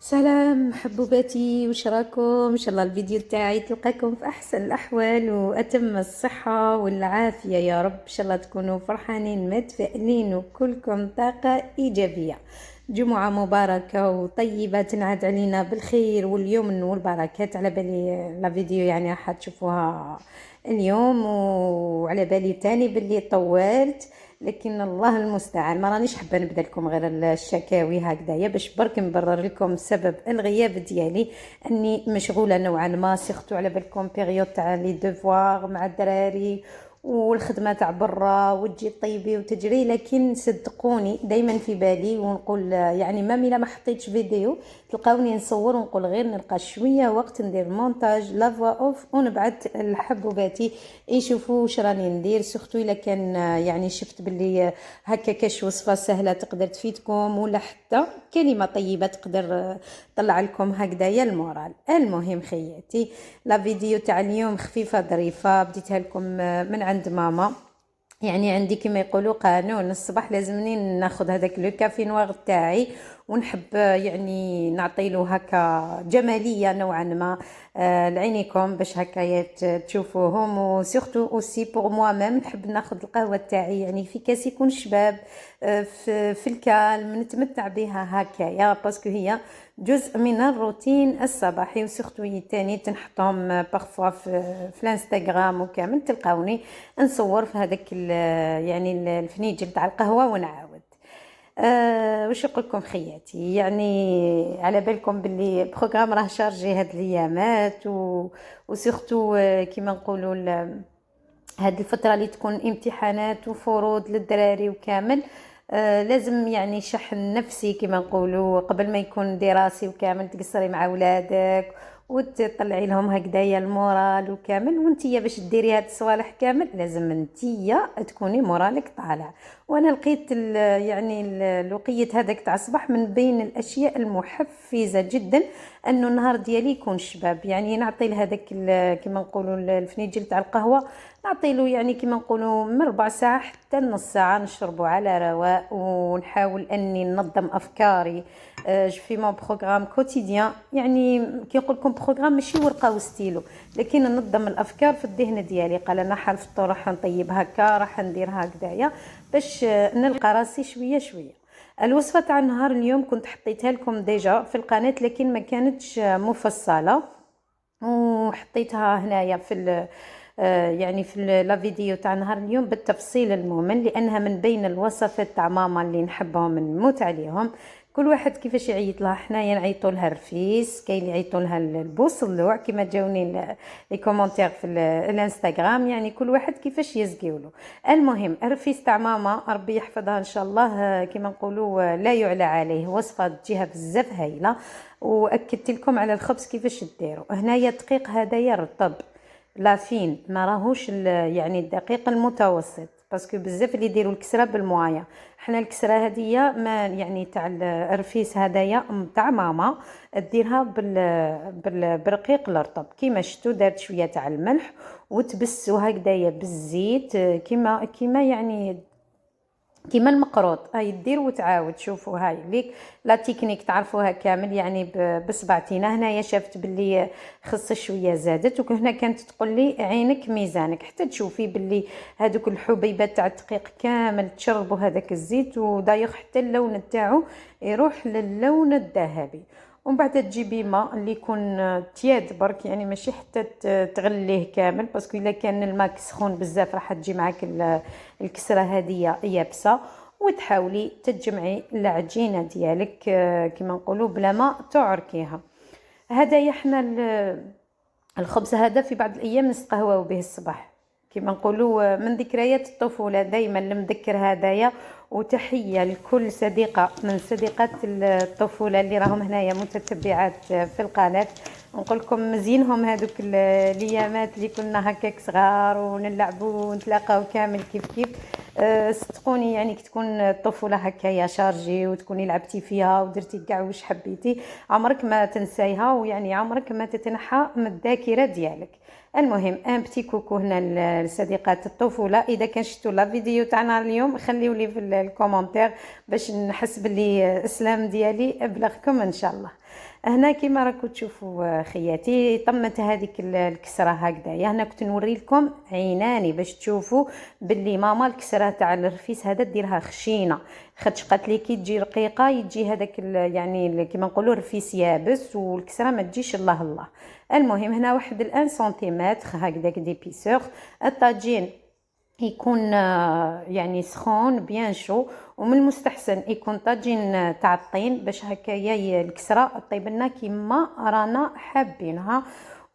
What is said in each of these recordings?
سلام حبوباتي، وش راكم؟ ان شاء الله الفيديو تاعي تلقاكم في احسن الاحوال واتم الصحه والعافيه يا رب. ان شاء الله تكونوا فرحانين متفائلين وكلكم طاقه ايجابيه. جمعه مباركه وطيبه تنعاد علينا بالخير واليمن والبركات. على بالي لا فيديو يعني راح تشوفوها اليوم، وعلى بالي تاني باللي طولت، لكن الله المستعان. ما رانيش حابه نبدا لكم غير الشكاوي هكذايا باش برك نبرر لكم سبب الغياب ديالي. اني مشغوله نوعا ما، سيختو على بالكم بيريود تاع لي دوفوار مع الدراري والخدمه تاع برا وتجي طيبي وتجري. لكن صدقوني دايما في بالي ونقول يعني ما حطيتش فيديو تلقاوني نصور ونقول غير نلقى شويه وقت ندير مونتاج لا فوا اوف ونبعث لحبوباتي يشوفوا واش راني ندير. سورتو الا كان يعني شفت باللي هكا كاش وصفه سهله تقدر تفيدكم، ولا حتى كلمه طيبه تقدر طلع لكم هكذايا المورال. المهم خياتي، لا فيديو تاع اليوم خفيفه ظريفه بديتها لكم من عند ماما. يعني عندي كما يقولوا قانون الصباح لازمني ناخذ هذاك لو كافي نوار تاعي، ونحب يعني نعطيله هكا جماليه نوعا ما لعينيكم باش هكا تشوفوهم. وسورتو اوسي بور موا ميم نحب ناخذ القهوه تاعي يعني في كاس يكون شباب، في الكالم نتمتع بها هكايا، باسكو هي جزء من الروتين الصباحي. وسورتو تاني تنحطهم بارفوا في الانستغرام وكامل تلقاوني نصور في هذاك يعني الفنيجل تاع القهوه ونعاود. وش نقول لكم خياتي، يعني على بالكم باللي بروغرام راه شارجي هاد الايامات وسورتو كيما نقولوا هاد الفتره اللي تكون امتحانات وفروض للدراري وكامل. لازم يعني شحن نفسي كما نقولوا قبل ما يكون دراسي وكامل، تقصري مع ولادك وتطلعي لهم هكذايا المورال وكامل. وانتيا باش ديري هاد الصوالح كامل لازم انتيا تكوني مورالك طالع. وانا لقيت يعني الوقيت هذاك تاع الصباح من بين الاشياء المحفزه جدا انه النهار ديالي يكون شباب. يعني نعطي لهذاك كما نقولوا الفنيجل تاع القهوه، نعطي له يعني كما نقولوا من ربع ساعه حتى نص ساعه نشربه على رواق، ونحاول اني ننظم افكاري في مون بروغرام كوتيديان. يعني كي نقول لكم بروغرام ماشي ورقه وستيلو، لكن ننظم الافكار في الذهن ديالي. قال انا حالفطور راح نطيب هكا، راح ندير هكذايا باش نلقى راسي شويه شويه. الوصفه تاع نهار اليوم كنت حطيتها لكم ديجا في القناه، لكن ما كانتش مفصله، وحطيتها هنايا في يعني في لا فيديو تاع نهار اليوم بالتفصيل الممل، لانها من بين الوصفات تاع ماما اللي نحبهم نموت عليهم. كل واحد كيفاش يعيط لها، حنايا نعيطوا لها الرفيس، كاين اللي يعيطوا لها البوصلوع كما جاوني لي كومونتير في الانستغرام. يعني كل واحد كيفاش يزقيولو. المهم الرفيس تاع ماما ربي يحفظها ان شاء الله، كما نقولوا لا يعلى عليه، وصفه تجيها بزاف هايله. واكدت لكم على الخبز كيفاش ديروا. هنايا الدقيق هذايا رطب لافين، ما راهوش يعني الدقيق المتوسط، باسكو بزاف اللي يديروا الكسره بالموايا. حنا الكسره هديه ما يعني تاع الرفيس هدايا تاع ماما ديرها بالرقيق الرطب كيما شفتوا. دارت شويه تاع الملح وتبسوا هكذايا بالزيت، كيما يعني كيما المقروط. هاي دير وتعاود. شوفوا هاي ليك لا تكنيك تعرفوها كامل يعني بصبعتينا. هنايا شافت باللي خص شويه زادت، وهنا كانت تقول لي عينك ميزانك، حتى تشوفي باللي هذوك الحبيبات تاع الدقيق كامل تشربوا هذاك الزيت، ودايخ حتى اللون تاعو يروح للون الذهبي. ومن بعد تجيبي ماء اللي يكون تياد برك، يعني ماشي حتى تغليه كامل، باسكو الا كان الماء سخون بزاف راح تجي معاك الكسره هذه يابسه. وتحاولي تجمعي العجينه ديالك كما نقولوا بلا ما تعركيها. هذا احنا الخبز هذا في بعض الايام نستقهواو به الصباح، كما نقولوا من ذكريات الطفوله دائما المذكر هدايا. وتحيه لكل صديقه من صديقات الطفوله اللي راهم هنايا متتبعات في القناه. نقول لكم مزينهم هذوك الايامات اللي كنا هكاك صغار ونلعبوا ونتلاقاو كامل كيف كيف. صدقوني يعني كي تكون الطفوله هكايا شارجي وتكوني لعبتي فيها ودرتي كاع واش حبيتي، عمرك ما تنسايها، ويعني عمرك ما تتنحى من الذاكره ديالك. المهم ان بتي كوكو هنا لصديقات الطفوله. اذا كان شفتوا لا فيديو تاعنا اليوم خليوا لي في الكومنتير باش نحس باللي السلام ديالي ابلغكم ان شاء الله. هنا كيما راكم تشوفوا خياتي طمت هذيك الكسره هكذايا. هنا كنت نوري لكم عيناني باش تشوفوا باللي ماما الكسره تاع الرفيس هذا ديرها خشينه، خاطش قالت لي كي تجي رقيقه يجي هذاك يعني كيما نقولوا الرفيس يابس والكسره ما تجيش الله الله. المهم هنا واحد الان سنتيمتر هكذاك ديبيسور. الطاجين يكون يعني سخون بيان شو، ومن المستحسن يكون طاجين تاع الطين باش هكايا الكسره طيب لنا كيما رانا حابينها.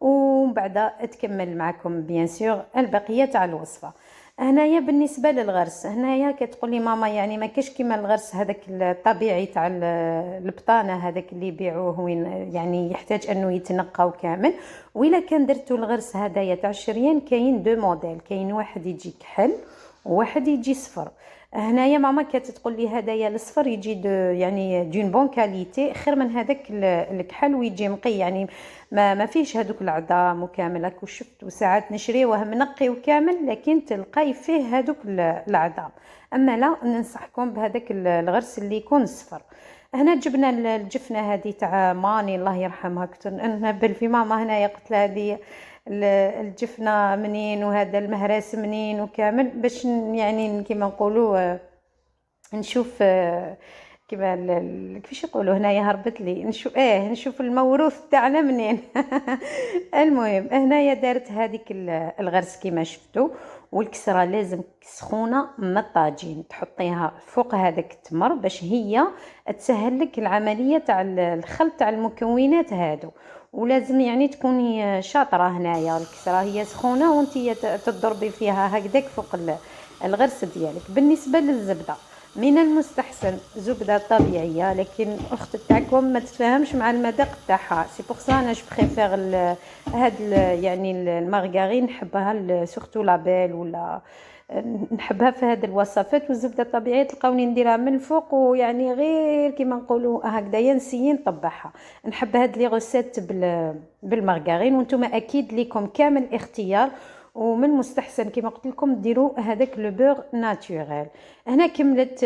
ومن بعد تكمل معكم بيان سور البقيه تاع الوصفه. هنايا بالنسبه للغرس، هنايا كتقول لي ماما يعني ما كاش كيما الغرس هذاك الطبيعي تاع البطانه هذاك اللي يبيعوه وين يعني يحتاج انه يتنقى وكامل. وإلا كان درتو الغرس هدايا تاع الشريان كاين دو موديل، كاين واحد يجي كحل وواحد يجي صفر. هنايا ماما كانت تقول لي هدايا الصفر يجي يعني دون بون كاليتي خير من هذاك الكحل ويجي نقي، يعني ما فيش هذوك العظام وكامل هاك. وشفت وساعات نشريوه منقي وكامل لكن تلقاي فيه هذوك العظام. اما لا ننصحكم بهذاك الغرس اللي يكون صفر. هنا جبنا الجفنه هذه تاع ماني الله يرحمها، كنت نهبل في ماما هنايا قلت لها هذه الجفنه منين وهذا المهراس منين وكامل باش يعني كيما نقولوا نشوف كيما كيفاش يقولوا هنايا هربت لي نشوف نشوف الموروث تاعنا منين. المهم هنايا دارت هذيك الغرس كيما شفتوا، والكسره لازم سخونه من الطاجين تحطيها فوق هذاك التمر باش هي تسهل لك العمليه تاع الخلط تاع المكونات هادو. ولازم يعني تكوني شاطره هنايا، الكسره هي سخونه وانتي تضربي فيها هكذاك فوق الغرس ديالك. بالنسبه للزبده من المستحسن زبده طبيعيه، لكن اخت تاعكم ما تتفاهمش مع المذاق تاعها، سي بور سا انا جو بريفير هاد يعني المارغارين نحبها سورتو لابيل ولا نحبها في هذه الوصفات. والزبده الطبيعيه تلقاوني نديرها من الفوق ويعني غير كيما نقولوا هكذايا نسيي نطبعها. نحب هاد لي غوسيت بالمارغارين وانتم اكيد ليكم كامل اختيار، ومن المستحسن كما قلت لكم ديروا هذاك لو بور ناتوريل. هنا كملت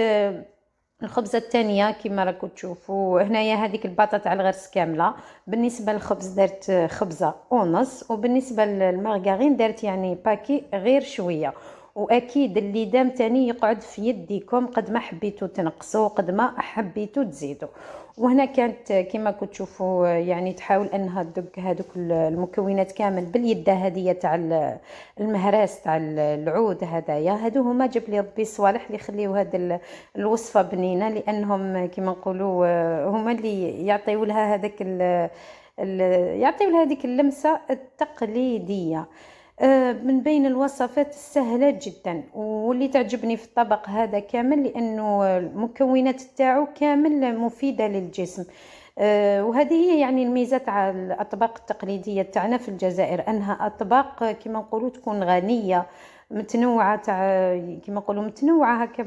الخبزه الثانيه كما راكم تشوفوا. هنايا هذيك البطاطا تاع الغرس كامله. بالنسبه للخبز درت خبزه ونص، وبالنسبه للمارغارين درت يعني باكي غير شويه. واكيد اللي دام تاني يقعد في يديكم قد ما حبيتوا تنقصوا قد ما حبيتوا تزيدوا. وهنا كانت كما كنت تشوفوا يعني تحاول انها تدق هذوك المكونات كامل باليد هذه تاع المهراس تاع العود هذايا. هادو هما جاب لي ربي صوالح اللي يخليو هاد الوصفه بنينه، لانهم كما نقولوا هما اللي يعطيو لها هذاك يعطيو لها هذيك اللمسه التقليديه. من بين الوصفات السهلة جدا واللي تعجبني في الطبق هذا كامل لأنه المكونات تاعو كامل مفيدة للجسم. وهذه هي يعني الميزة تاع الأطباق التقليدية تاعنا في الجزائر، أنها أطباق كما نقولوا تكون غنية متنوعة تاع كما نقولوا متنوعة هكا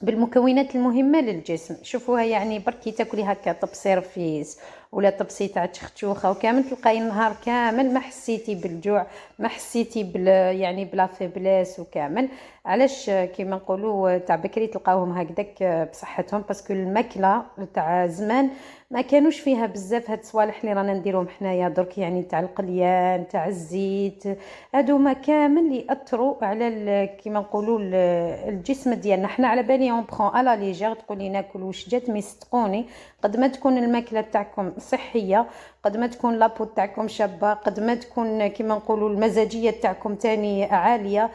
بالمكونات المهمه للجسم. شوفوها يعني بركي تاكلي هكا طبسي رفيس ولا طبسي تاع تختوخه وكامل تلقاي النهار كامل ما حسيتي بالجوع، ما حسيتي يعني بلا فيبلاس وكامل. علاش كيما نقولوا تاع بكري تلقاوهم هكذاك بصحتهم، باسكو الماكله تاع زمان ما كانوش فيها بزاف هاد الصوالح اللي رانا نديروهم حنايا درك، يعني تاع القليان تاع الزيت هادو ما كامل ياثروا على كيما نقولوا الجسم ديالنا. حنا على بالي اون برون على ليجير تقولي ناكل واش جات، مي صدقوني قد ما تكون الماكله تاعكم صحيه قد ما تكون لابو تاعكم شابه قد ما تكون كيما نقولوا المزاجيه تاعكم تاني عاليه.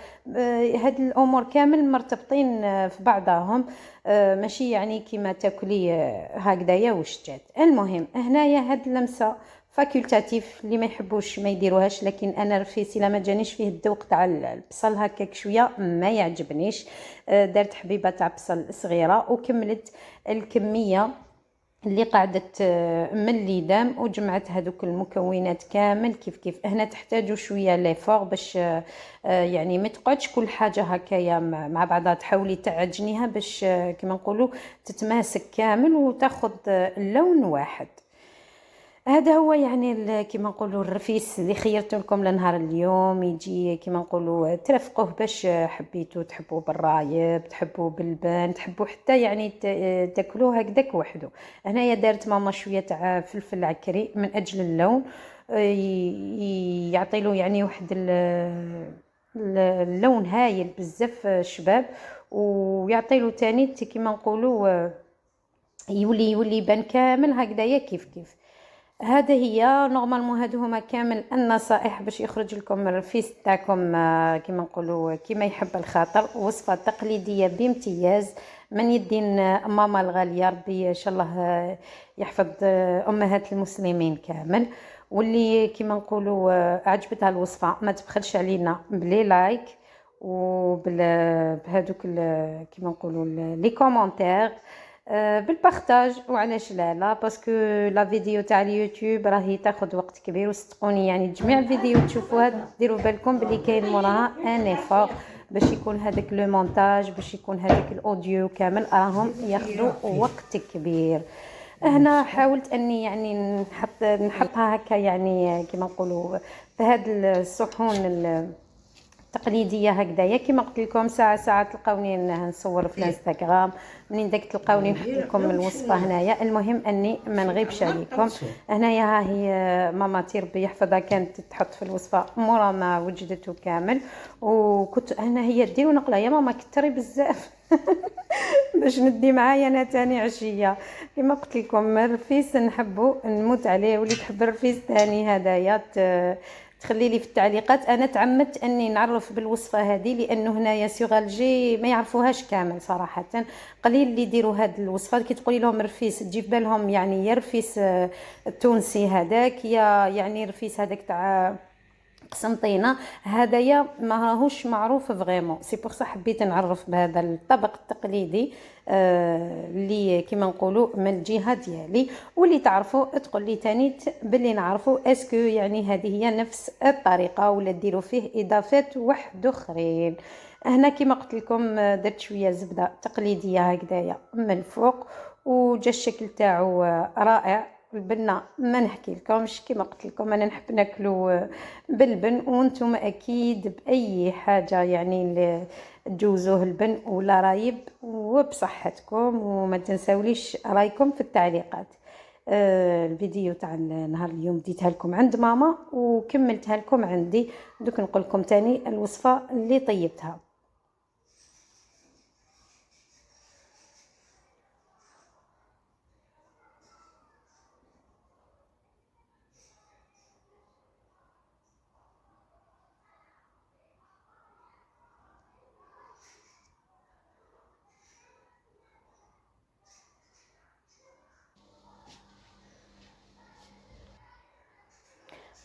هاد الامور كامل مرتبطين في بعضهم، ماشي يعني كيما تاكلي هكذايا واش جات. المهم هنايا هاد اللمسه فاكولتاتيف اللي ما يحبوش ما يديروهاش، لكن انا رفيسي لا ما جانيش فيه الذوق تاع البصل هكاك شويه ما يعجبنيش. درت حبيبه تاع بصل صغيره وكملت الكميه اللي قعدت من الليدام وجمعت هذوك المكونات كامل كيف كيف. هنا تحتاجوا شويه ليفور باش يعني ما تقعدش كل حاجه هكايا مع بعضها، تحاولي تعجنيها باش كما نقولوا تتماسك كامل وتاخذ اللون واحد. هذا هو يعني كيما نقولوا الرفيس اللي خيرت لكم لنهار اليوم، يجي كيما نقولوا ترفقوه باش حبيتوا تحبوا بالرايب، تحبوا باللبن، تحبوا حتى يعني تاكلوه هكذاك وحده. هنايا دارت ماما شويه تاع فلفل عكري من اجل اللون، يعطي له يعني واحد اللون هايل بزاف شباب، ويعطي له تاني كيما نقولوا يولي يبان كامل هكذايا كيف كيف. هذا هي نورمالمون، هادو هما كامل النصائح باش يخرج لكم الرفيس تاعكم كيما نقولوا كيما يحب الخاطر. وصفه تقليديه بامتياز من يدين ماما الغاليه، ربي ان شاء الله يحفظ امهات المسلمين كامل. واللي كيما نقولوا عجبتها الوصفه ما تبخلش علينا بلي لايك بهذوك كيما نقولوا لي كومونتير، بالبارتاج، وعلاش لا باسكو لا فيديو تاع اليوتيوب راهي تاخذ وقت كبير، وصدقوني يعني جميع الفيديو تشوفوها ديروا بالكم بلي كاين موراها ان ايفور باش يكون هذاك لو مونتاج، باش يكون هذاك الاوديو كامل راهم ياخذوا وقت كبير. هنا حاولت اني يعني نحطها هكا يعني كيما نقولوا في هاد الصحون تقليديه هكذايا. كما قلت لكم ساعه تلقاوني نصور في الانستغرام، منين داك تلقاوني نحط لكم الوصفه هنايا. المهم اني ما نغيبش عليكم. هنايا ها هي ماماتي ربي يحفظها كانت تحط في الوصفه مورا ما وجدته كامل، وكنت انا هي ديروا نقله يا ماما كتري بزاف باش ندي معايا انا تاني عشيه. كما قلت لكم الرفيس نحبو نموت عليه، واللي تحب الرفيس تاني هدايا تخلي لي في التعليقات. انا تعمدت اني نعرف بالوصفه هذه لانه هنايا سوغالجي ما يعرفوهاش كامل صراحه، قليل اللي يديروا هذه الوصفه. كي تقولي لهم رفيس تجي في بالهم يعني يا رفيس التونسي هذاك، يا يعني رفيس هذاك تاع قسنطينه، هذايا ما راهوش معروف فريمون. سي بور صح حبيت نعرف بهذا الطبق التقليدي اللي كيما نقولوا من الجهه ديالي، واللي تعرفوا تقول لي تاني باللي نعرفوا اسكو يعني هذه هي نفس الطريقه ولا ديروا فيه اضافات واحد اخرين. هنا كيما قلت لكم درت شويه زبده تقليديه هكذايا من الفوق، وجا الشكل تاعو رائع. البنه ما نحكي لكمش، كما قلت لكم انا نحب ناكلو بالبن، وانتم اكيد باي حاجه يعني تجوزوه البن ولا رايب وبصحتكم. وما تنساوليش رايكم في التعليقات. الفيديو تاع نهار اليوم ديتها لكم عند ماما وكملتها لكم عندي، دوك نقول لكم تاني الوصفه اللي طيبتها.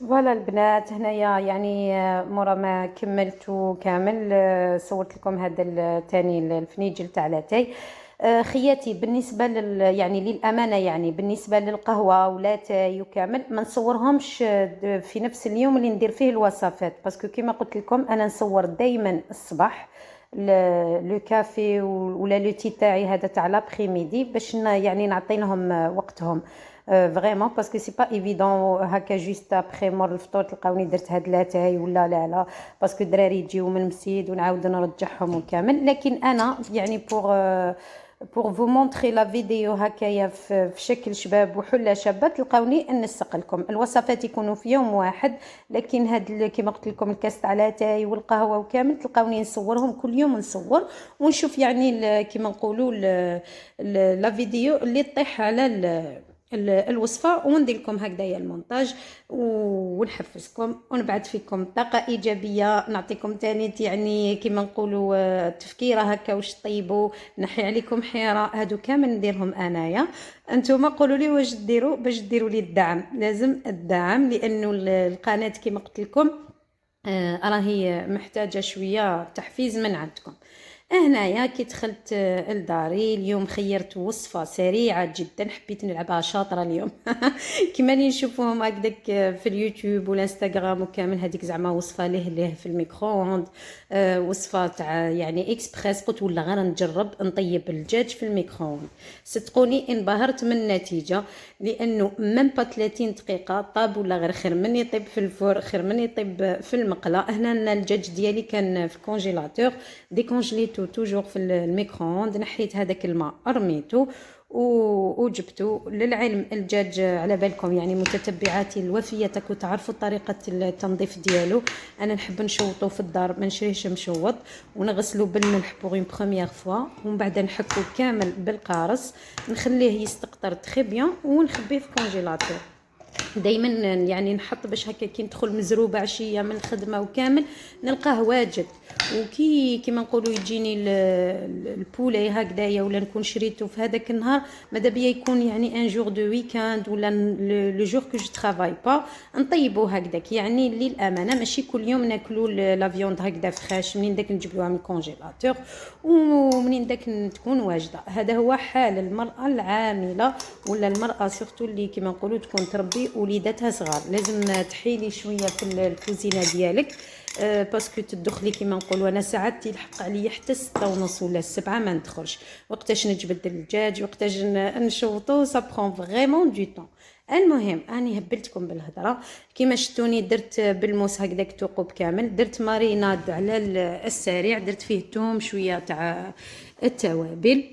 فوالا البنات، هنايا يعني مورا ما كملتو كامل صورت لكم هذا الثاني الفنيجل تاع لاتاي. خياتي بالنسبه يعني للامانه يعني بالنسبه للقهوه ولاتاي وكامل ما نصورهمش في نفس اليوم اللي ندير فيه الوصفات، باسكو كيما قلت لكم انا نصور دائما الصباح لو كافي ولا لو تي تاعي هذا تاع لابخي باش يعني نعطي لهم وقتهم فريمون، باسكو سي با ايفيدون هكا جوست ابخي مور الفطور تلقاوني درت هاد لاتاي ولا لا، باسكو الدراري يجيو من المسجد ونعاود نرجعهم وكامل. لكن انا يعني بور فو مونطري لا فيديو هكايا في شكل شباب وحله شابه تلقاوني نسق لكم الوصفات يكونوا في يوم واحد. لكن هاد كيما قلت لكم الكاس تاع لاتاي والقهوه وكامل تلقاوني نصورهم كل يوم، نصور ونشوف يعني كيما نقولوا لا فيديو اللي تطيح على الوصفه، وندير لكم هكذايا المونتاج ونحفزكم ونبعث فيكم طاقه ايجابيه، نعطيكم تاني يعني كيما نقولوا تفكيره هكا واش طيبوا، نحي عليكم حيره. هادو كامل نديرهم انايا. انتم قولوا لي واش ديروا باش ديروا لي الدعم. لازم الدعم لانه القناه كيما قلت لكم راهي محتاجه شويه تحفيز من عندكم. هنايا كي دخلت لداري اليوم خيرت وصفة سريعة جدا، حبيت نلعبها شاطرة اليوم. كيما اللي نشوفوهم هكداك في اليوتيوب والانستغرام وكامل، هذيك زعما وصفة له في الميكرووند، وصفة تاع يعني اكسبريس. قلت ولا غير نجرب نطيب الدجاج في الميكرووند. صدقوني انبهرت من النتيجة، لانه ميم با 30 دقيقة طاب، ولا غير خير من يطيب في الفور، خير من يطيب في المقلة. هنا الدجاج ديالي كان في الكونجيلاتور، ديكونجليتو توجور في الميكرووند، نحيت هذاك الماء رميته وجبته. للعلم الدجاج على بالكم يعني متتبعاتي الوفيه تكو تعرفوا طريقه التنظيف ديالو. انا نحب نشوطو في الدار، ما نشريهش مشوط، ونغسلو بالملح بوغ اون بروميير فوا، ومن بعد نحكو كامل بالقارص، نخليه يستقطر تري بيان ونخبيه في كونجيلاتور. دائما يعني نحط باش هكا كي ندخل مزروبه عشيه من الخدمه وكامل نلقاه واجد. وكي كيما نقولوا يجيني البولي هكذايا، ولا نكون شريته في هذاك النهار، ماذا بيا يكون يعني ان جور دو ويكاند ولا لو جور كو جو ترافاي با، نطيبو هكذاك يعني للامانه. ماشي كل يوم ناكلوا لا فيوند هكذا فريش، منين داك نجيبوها من الكونجيلاتور ومنين داك تكون واجده. هذا هو حال المراه العامله، ولا المراه سورتو اللي كيما نقولوا تكون تربي وليداتها صغار. لازم تحيلي شويه في الكوزينه ديالك، باسكو تدخلي كيما نقولوا. انا ساعات تلحق عليا حتى 6:30 ولا 7 ما ندخلش، وقتاش نجبد الدجاج وقتاش نشوطو، سا برون فريمون دو طون. المهم اني هبلتكم بالهضره. كيما شفتوني درت بالموس هكذاك ثقوب كامل، درت ماريناد على السريع، درت فيه توم شويه تاع التوابل،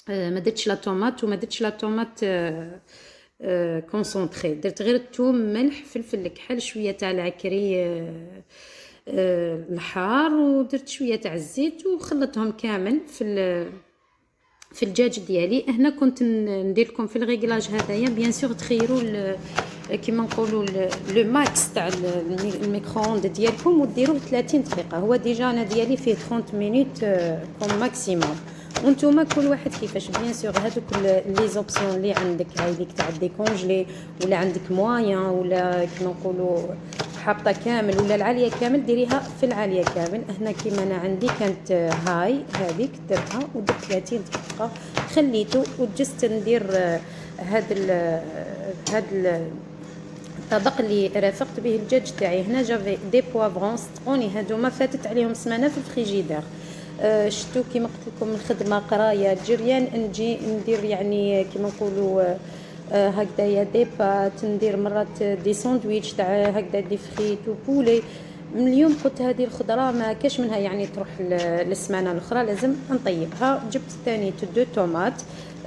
ما درتش لا طوماط وما درتش لا طوماط كونسونطري، درت غير الثوم، ملح، فلفل الكحل، شويه تاع العكري الحار، ودرت شويه تاع الزيت وخلطهم كامل في الدجاج ديالي. هنا كنت ندير لكم في الريغلاج هذايا بيان سور تخيروا كيما نقولوا لو ماكس تاع الميكرووند ديالكم، وديروه 30 دقيقه. هو ديجا انا ديالي فيه 30 مينوت كوم ماكسيموم، وانتوما كل واحد كيفاش. بيان سور هذوك لي زوبسيون اللي عندك، هاي ديك تاع ديكونجلي، ولا عندك موين، ولا كيما نقولوا حاطه كامل، ولا العاليه كامل ديريها في العاليه كامل. هنا كيما انا عندي كانت هاي هذيك درتها ودرت 30 دقيقه خليته، وجست ندير هاد الطبق اللي رافقت به الدجاج تاعي. هنا جافي دي بوافرون، صدقوني هادوما فاتت عليهم سمانه في الفريجيدير. شتو كيما قلت لكم الخدمه قرايه جريان، نجي ندير يعني كيما نقولوا هكذايا دي بات، ندير مرات دي ساندويتش تاع هكذا دي فريت وبولي. من اليوم قلت هذه الخضره ما كاش منها يعني تروح للسمانه الاخرى، لازم نطيبها. جبت ثاني دو طوماط،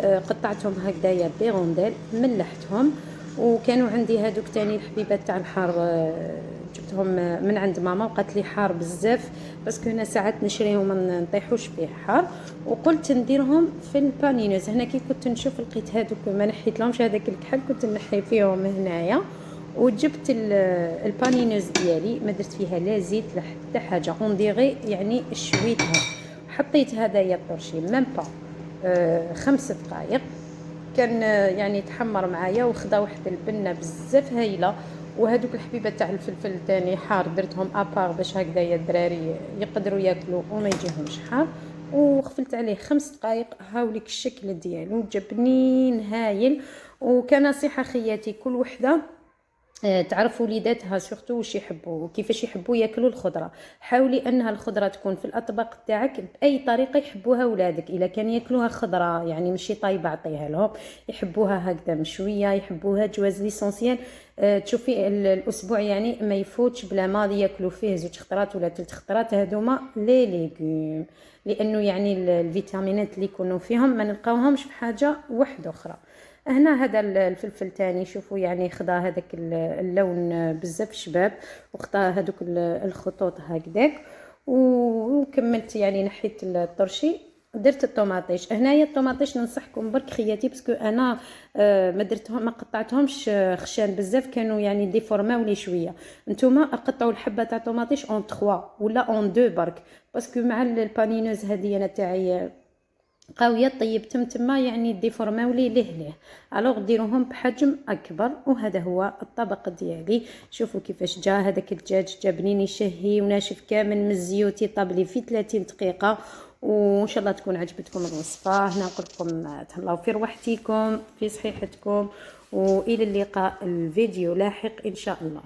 قطعتهم هكذايا بيرونديل، ملحتهم. وكانوا عندي هذوك تاني الحبيبات تاع الحار، جبتهم من عند ماما، وقالت لي حار بزاف باسكو هنا ساعات نشريهم ما نطيحوش فيه حار، وقلت نديرهم في البانينوز. هنا كي كنت نشوف لقيت هذوك ما نحيت لهمش هذاك الكحل، كنت نحي فيهم هنايا. وجبت البانينوز ديالي، ما درت فيها لا زيت لا حتى حاجه، اون ديغي يعني شويتها. حطيت هذايا الطرشي ميم با 5 دقائق، كان يعني تحمر معايا وخدا واحد البنه بزاف هايله. وهذوك الحبيبات تاع الفلفل تاني حار درتهم ابار باش هكذايا الدراري يقدروا ياكلوا وما يجيهمش حار، وخفلت عليه 5 دقائق. هاوليك الشكل ديالو جا بنين هايل. وكنصيحه خياتي كل وحده تعرف وليداتها سورتو واش يحبوا وكيفاش يحبوا ياكلوا الخضره. حاولي انها الخضره تكون في الاطباق تاعك باي طريقه يحبوها ولادك. الا كان ياكلوها خضره يعني ماشي طايبه عطيها لهم، يحبوها هكذا مشويه، يحبوها جواز ليسونسيال. تشوفي الاسبوع يعني ما يفوتش بلا ما ياكلوا فيه 2 خضرات ولا 3 خضرات، هذوما لي ليغوم، لانه يعني الفيتامينات اللي يكونوا فيهم ما نلقاوهمش في حاجه واحده اخرى. هنا هذا الفلفل تاني شوفوا يعني خدا هذاك اللون بزاف شباب، وخدا هذوك الخطوط هكذاك. وكملت يعني نحيت الطرشي، درت الطوماطيش. هنايا الطوماطيش ننصحكم برك خياتي باسكو انا ما درتهم ما قطعتهمش خشان بزاف، كانوا يعني ديفورماو لي شويه. نتوما قطعوا الحبه تاع طوماطيش اون 3 ولا اون 2 برك، باسكو مع البانينوز هذه انا تاعي قاويه طيبتهم تما يعني ديفورماو لي ليه الوغ ديروهم بحجم اكبر. وهذا هو الطبق ديالي. شوفوا كيفاش جا هذاك الدجاج، جا بنين يشهي وناشف كامل من الزيوت، يطاب لي في 30 دقيقه. وان شاء الله تكون عجبتكم الوصفه. هنا نقول لكم تهلاو في روحتكم في صحيحتكم، والى اللقاء الفيديو لاحق ان شاء الله.